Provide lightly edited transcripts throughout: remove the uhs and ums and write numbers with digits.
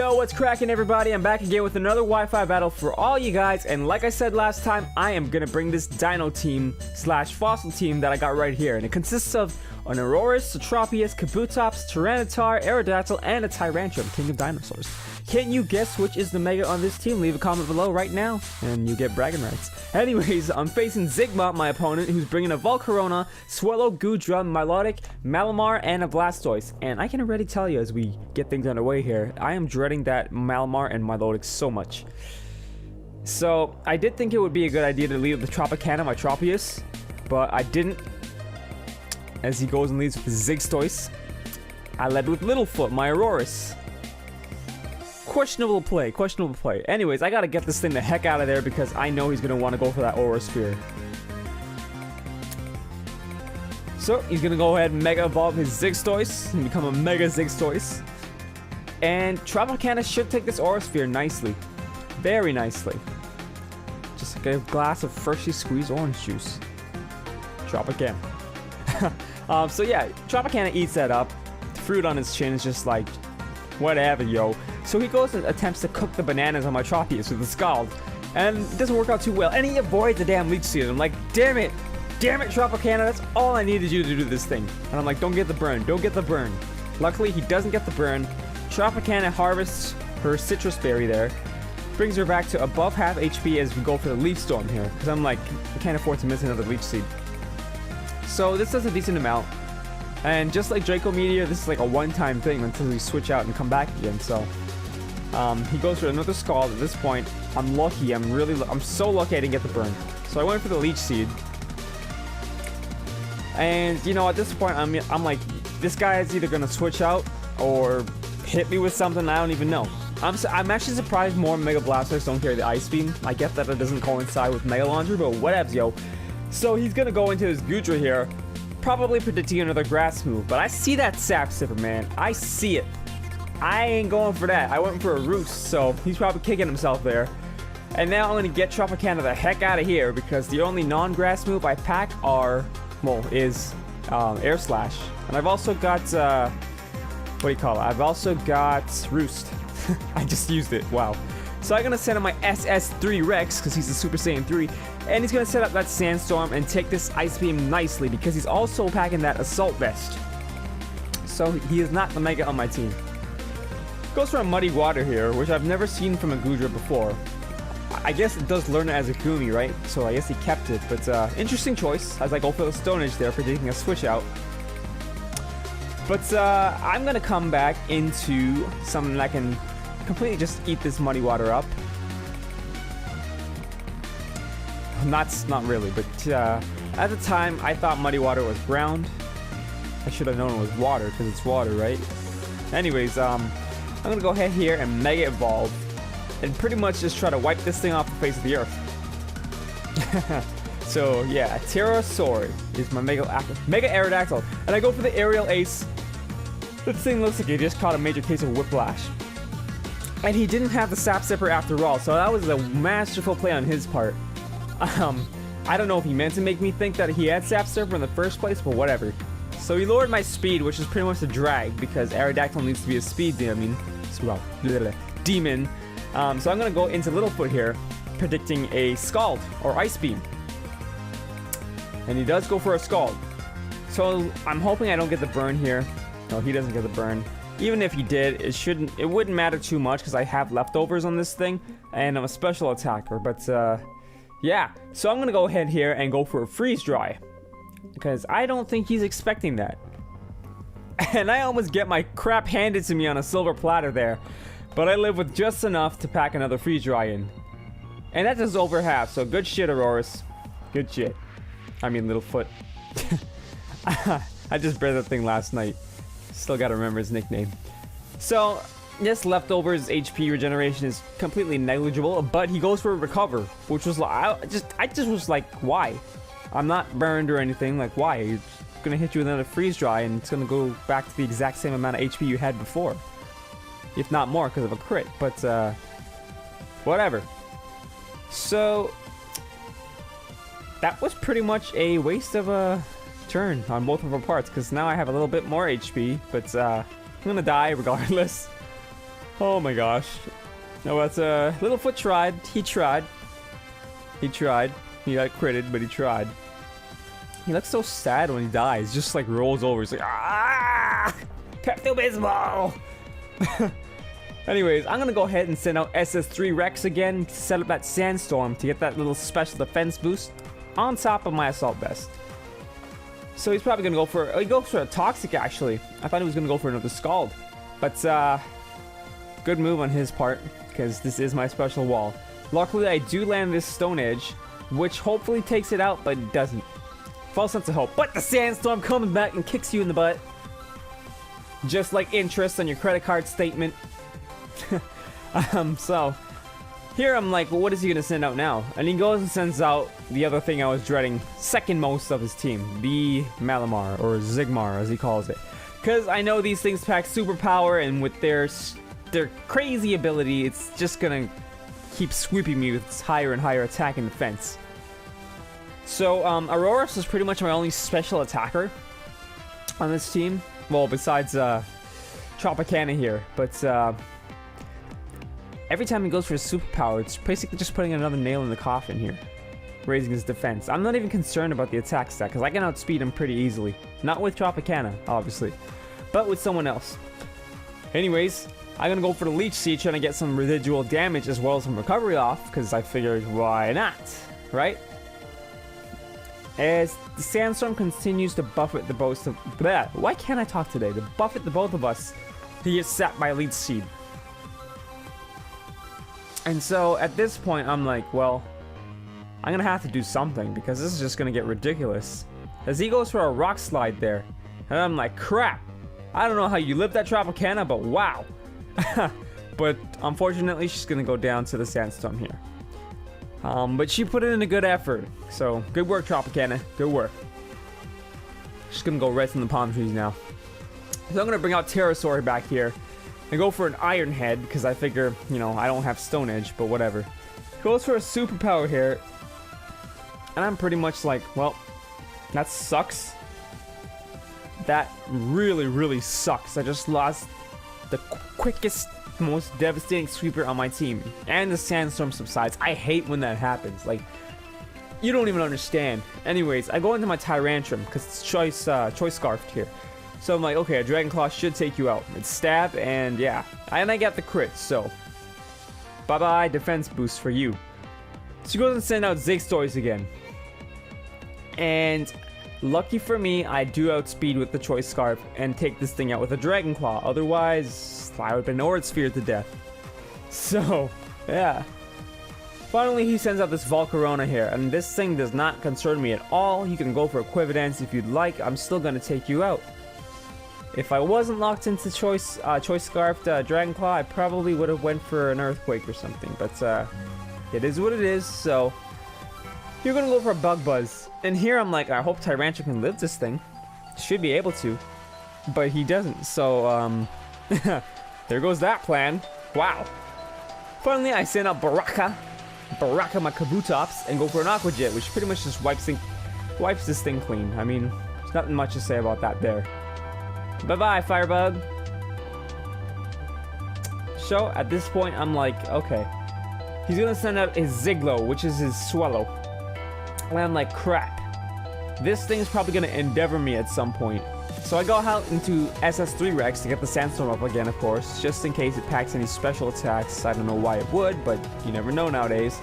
Yo, what's cracking, everybody? I'm back again with another Wi-Fi battle for all you guys, and like I said last time, I am gonna bring this dino team slash fossil team that I got right here, and it consists of an Aurorus, Satropius, Kabutops, Tyranitar, Aerodactyl, and a Tyrantrum, king of dinosaurs. Can you guess which is the mega on this team? Leave a comment below right now, and you get bragging rights. Anyways, I'm facing Zigma, my opponent, who's bringing a Volcarona, Swellow, Goodra, Milotic, Malamar, and a Blastoise. And I can already tell you as we get things underway here, I am dreading that Malamar and Milotic so much. So, I did think it would be a good idea to lead with the Tropicana, my Tropius, but I didn't. As he goes and leads with the Zigstoise. I led with Littlefoot, my Aurorus. Questionable play. Anyways, I gotta get this thing the heck out of there because I know he's gonna want to go for that Aura Sphere. So, he's gonna go ahead and Mega Evolve his Zigstoise and become a Mega Zigstoise. And Tropicana should take this Aura Sphere nicely. Very nicely. Just like a glass of freshly squeezed orange juice. Tropicana. So yeah, Tropicana eats that up. The fruit on his chin is just like, whatever, yo. So he goes and attempts to cook the bananas on my Tropius with the Scald. And it doesn't work out too well. And he avoids the damn Leech Seed. I'm like, damn it, Tropicana, that's all I needed you to do this thing. And I'm like, don't get the burn. Luckily, he doesn't get the burn. Tropicana harvests her Citrus Berry there. Brings her back to above half HP as we go for the Leaf Storm here. Because I'm like, I can't afford to miss another Leech Seed. So this does a decent amount. And just like Draco Meteor, this is like a one-time thing until we switch out and come back again. So he goes for another Scald at this point. I'm lucky. I'm so lucky I didn't get the burn. So I went for the Leech Seed. And you know, at this point, I'm like, this guy is either gonna switch out or hit me with something I don't even know. I'm actually surprised more Mega Blasters don't carry the Ice Beam. I get that it doesn't coincide with Mega Launcher, but whatevs, yo. So he's gonna go into his Goodra here, probably predicting another grass move, but I see that Sap Sipper, man. I see it. I ain't going for that. I went for a Roost, so he's probably kicking himself there. And now I'm gonna get Tropicana the heck out of here because the only non-grass move I pack is Air Slash. And I've also got, what do you call it? I've also got Roost. I just used it, wow. So I'm gonna send him my SS3 Rex, because he's a Super Saiyan 3, and he's gonna set up that Sandstorm and take this Ice Beam nicely, because he's also packing that Assault Vest. So he is not the Mega on my team. Goes for a Muddy Water here, which I've never seen from a Goodra before. I guess it does learn it as a Gumi, right? So I guess he kept it, but interesting choice, as I go for the Stone Edge there, predicting a switch out. But I'm gonna come back into something that can completely just eat this Muddy Water up. Not really, but at the time I thought Muddy Water was ground. I should have known it was water because it's water, right? Anyways, I'm gonna go ahead here and Mega Evolve and pretty much just try to wipe this thing off the face of the earth. So yeah, Pterosaur is my Mega Aerodactyl, and I go for the Aerial Ace. This thing looks like it just caught a major case of whiplash. And he didn't have the Sap Sipper after all, so that was a masterful play on his part. I don't know if he meant to make me think that he had Sap Sipper in the first place, but whatever. So he lowered my speed, which is pretty much a drag, because Aerodactyl needs to be a speed demon. So I'm gonna go into Littlefoot here, predicting a Scald, or Ice Beam. And he does go for a Scald. So I'm hoping I don't get the burn here. No, he doesn't get the burn. Even if he did, it wouldn't matter too much because I have leftovers on this thing, and I'm a special attacker. But yeah, so I'm gonna go ahead here and go for a Freeze Dry because I don't think he's expecting that. And I almost get my crap handed to me on a silver platter there, but I live with just enough to pack another Freeze Dry in, and that is over half. So good shit, Aurorus. Good shit. I mean, Littlefoot. I just bred that thing last night. Still gotta remember his nickname. So, yes, leftovers HP regeneration is completely negligible, but he goes for a Recover, which was like, I just was like, why? I'm not burned or anything, like why? He's gonna hit you with another Freeze Dry and it's gonna go back to the exact same amount of HP you had before. If not more, because of a crit, but whatever. So, that was pretty much a waste of a turn on both of our parts, because now I have a little bit more HP, but I'm gonna die regardless. Oh my gosh. No, that's Littlefoot tried. He tried. He tried. He got critted, but he tried. He looks so sad when he dies. Just like rolls over. He's like, ah! Pepto-Bismol! Anyways, I'm gonna go ahead and send out SS3 Rex again to set up that Sandstorm to get that little special defense boost on top of my Assault Vest. So he's probably gonna go for, he goes for a Toxic actually. I thought he was gonna go for another Scald. But good move on his part, because this is my special wall. Luckily I do land this Stone Edge, which hopefully takes it out, but it doesn't. False sense of hope. But the Sandstorm comes back and kicks you in the butt. Just like interest on your credit card statement. So here I'm like, well, what is he gonna send out now? And he goes and sends out the other thing I was dreading second most of his team, the Malamar, or Zigmar as he calls it. Because I know these things pack superpower, and with their crazy ability, it's just gonna keep sweeping me with its higher and higher attack and defense. So Auroras is pretty much my only special attacker on this team. Well, besides Tropicana here, but every time he goes for his superpower, it's basically just putting another nail in the coffin here, raising his defense. I'm not even concerned about the attack stat, because I can outspeed him pretty easily. Not with Tropicana, obviously, but with someone else. Anyways, I'm gonna go for the Leech Seed, trying to get some residual damage as well as some recovery off, because I figured, why not, right? As the Sandstorm continues to buffet the both of... Bleh, why can't I talk today? To buffet the both of us, he gets sapped by Leech Seed. And so, at this point, I'm like, well, I'm gonna have to do something, because this is just gonna get ridiculous. As he goes for a Rock Slide there, and I'm like, crap! I don't know how you lived that Tropicana, but wow! But, unfortunately, she's gonna go down to the Sandstorm here. But she put in a good effort, so good work, Tropicana, good work. She's gonna go rest in the palm trees now. So I'm gonna bring out Pterosaur back here and go for an Iron Head, because I figure, you know, I don't have Stone Edge, but whatever. Goes for a superpower here, and I'm pretty much like, well, that sucks. That really, really sucks. I just lost the quickest, most devastating sweeper on my team, and the Sandstorm subsides. I hate when that happens. Like, you don't even understand. Anyways, I go into my Tyrantrum because it's choice scarfed here. So I'm like, okay, a Dragon Claw should take you out. It's stab, and yeah, and I got the crit. So bye bye defense boost for you. So he goes and send out Zigstories again, and lucky for me, I do outspeed with the Choice Scarf and take this thing out with a Dragon Claw. Otherwise, I would have been Aura Sphere to death. So, yeah. Finally, he sends out this Volcarona here, and this thing does not concern me at all. You can go for Equivalence if you'd like. I'm still going to take you out. If I wasn't locked into Choice Scarfed Dragon Claw, I probably would have went for an Earthquake or something. But it is what it is, so you're going to go for a Bug Buzz. And here I'm like, I hope Tyrantrum can live this thing. Should be able to. But he doesn't, so there goes that plan. Wow. Finally, I send out Baraka my Kabutops, and go for an Aqua Jet, which pretty much just wipes this thing clean. I mean, there's nothing much to say about that there. Bye-bye, Firebug. So, at this point, I'm like, okay. He's gonna send out his Ziglo, which is his Swallow. And I'm like, crap. This thing's probably gonna Endeavor me at some point. So I go out into SS3 Rex to get the Sandstorm up again, of course, just in case it packs any special attacks. I don't know why it would, but you never know nowadays.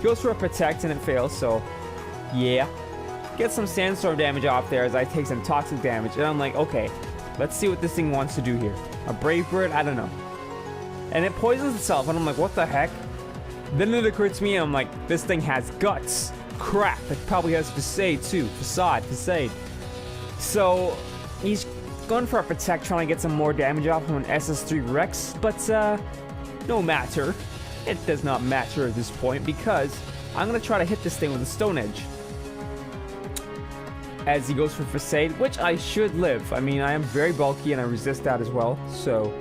Goes for a Protect and it fails, so yeah. Get some Sandstorm damage off there as I take some Toxic damage, and I'm like, okay, let's see what this thing wants to do here. A Brave Bird? I don't know. And it poisons itself, and I'm like, what the heck? Then it occurs to me, and I'm like, this thing has guts. Crap, it probably has Facade too. Facade. So he's going for a Protect, trying to get some more damage off from an SS3 Rex, but no matter. It does not matter at this point, because I'm going to try to hit this thing with a Stone Edge. As he goes for Facade, which I should live. I mean, I am very bulky and I resist that as well, so.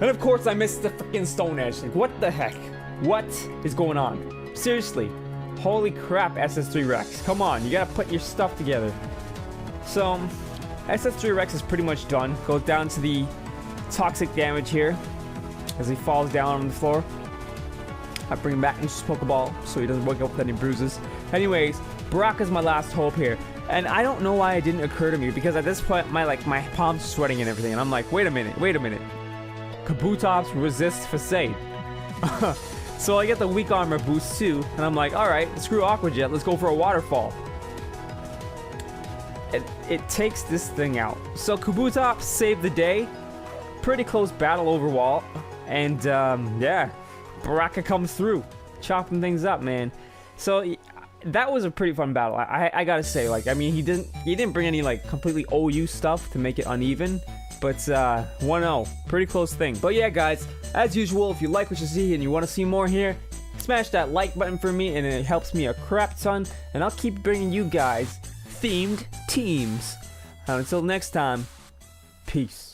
And of course I missed the freaking Stone Edge. Like, what the heck? What is going on? Seriously. Holy crap, SS3 Rex. Come on, you gotta put your stuff together. So, SS3 Rex is pretty much done. Goes down to the Toxic damage here. as he falls down on the floor. I bring him back into his Pokeball so he doesn't wake up with any bruises. Anyways, Baraka's my last hope here. And I don't know why it didn't occur to me, because at this point my palms sweating and everything, and I'm like, wait a minute. Kabutops resists Facade. So I get the weak armor boost too, and I'm like, alright, screw Aqua Jet, let's go for a waterfall. It takes this thing out. So Kabutops saved the day. Pretty close battle overall. And yeah, Baraka comes through, chopping things up, man. So that was a pretty fun battle. I gotta say, like, I mean, he didn't bring any like completely OU stuff to make it uneven, but 1-0, pretty close thing. But yeah, guys, as usual, if you like what you see and you want to see more here, smash that like button for me, and it helps me a crap ton. And I'll keep bringing you guys themed teams. And until next time, peace.